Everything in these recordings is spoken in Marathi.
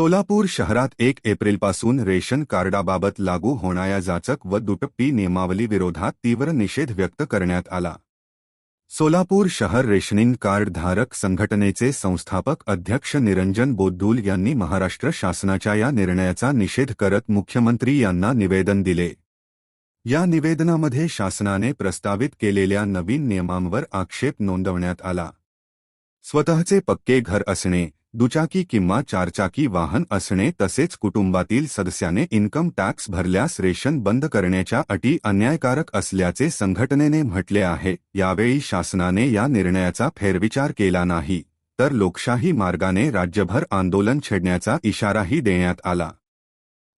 सोलापूर शहरात 1 एप्रिलपासून रेशन कार्डाबाबत लागू होणाऱ्या जाचक व दुटप्पी नियमावली विरोधात तीव्र निषेध व्यक्त करण्यात आला। सोलापूर शहर रेशनिंग कार्ड धारक संघटनेचे संस्थापक अध्यक्ष निरंजन बोद्दुल यांनी महाराष्ट्र शासनाच्या या निर्णयाचा निषेध करत मुख्यमंत्री यांना निवेदन दिले। या निवेदनामध्ये शासनाने प्रस्तावित केलेल्या नवीन नियमांवर आक्षेप नोंदवण्यात आला। स्वतःचे पक्के घर असणे, दुचाकी किंवा चारचाकी वाहन असणे तसेच कुटुंबातील सदस्याने इन्कम टॅक्स भरल्यास रेशन बंद करण्याच्या अटी अन्यायकारक असल्याचे संघटनेने म्हटले आहे। यावेळी शासनाने या निर्णयाचा फेरविचार केला नाही तर लोकशाही मार्गाने राज्यभर आंदोलन छेडण्याचा इशाराही देण्यात आला।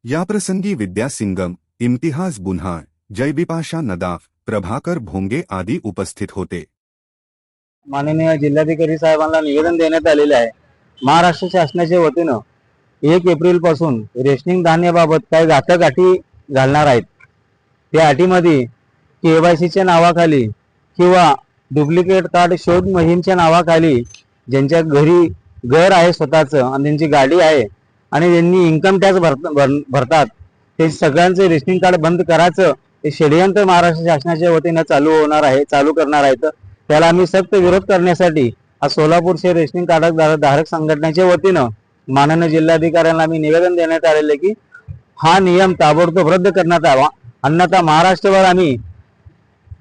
याप्रसंगी विद्या सिंगम, इम्तिहाज बुन्हा, जयबिपाशा नदाफ, प्रभाकर भोंगे आदी उपस्थित होते। माननीय जिल्हाधिकारी साहेबांना निवेदन देण्यात आलेले आहे। महाराष्ट्र शासनाच्या वतीनं 1 एप्रिल पासून रेशनिंग धान्याबाबत काही घातक अटी घालणार आहेत। त्या अटीमध्ये केवायसीच्या नावाखाली किंवा डुप्लिकेट कार्ड शोध मोहीमच्या नावाखाली ज्यांच्या घरी घर आहे स्वतःचं आणि त्यांची गाडी आहे आणि त्यांनी इन्कम टॅक्स भरतात ते सगळ्यांचे रेशनिंग कार्ड बंद करायचं हे षडयंत्र महाराष्ट्र शासनाच्या वतीनं चालू करणार आहेत। त्याला आम्ही सक्त विरोध करण्यासाठी आज सोलापूर शहर रेशनिंग कार्ड धारक संघटनेच्या वतीनं माननीय जिल्हाधिकाऱ्यांना आम्ही निवेदन देण्यात आलेले की हा नियम ताबडतोब रद्द करण्यात यावा, अन्यथा महाराष्ट्रभर आम्ही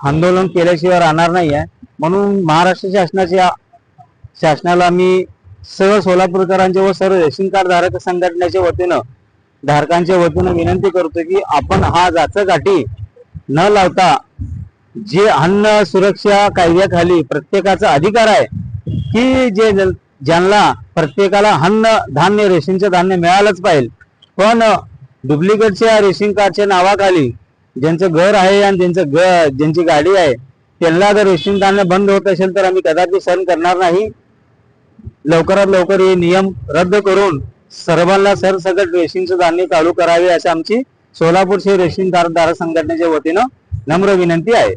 आंदोलन केल्याशिवाय राहणार नाही आहे। म्हणून महाराष्ट्र शासनाला आम्ही सर्व सोलापूरकरांच्या व सर्व रेशन कार्ड धारक संघटनेच्या वतीनं धारकांच्या वतीनं विनंती करतो की आपण हा जाचक अटी न लावता जे अन्न सुरक्षा कायद्याखाली प्रत्येकाचा अधिकार आहे की ज्यांना प्रत्येकाला अन्न धान्य रेशनचे धान्य मिळालंच पाहिजे, पण डुप्लिकेटच्या रेशन कार्डच्या नावाखाली ज्यांचं घर आहे आणि ज्यांची गाडी आहे त्यांना जर रेशन धान्य बंद होत असेल तर आम्ही कदापि सहन करणार नाही। लवकरात लवकर हे नियम रद्द करून सर्वांना सरसकट रेशनचं धान्य चालू करावे अशी आमची सोलापूर शहर रेशन कार्ड धारक संघटनेच्या वतीनं नम्र विनंती आहे।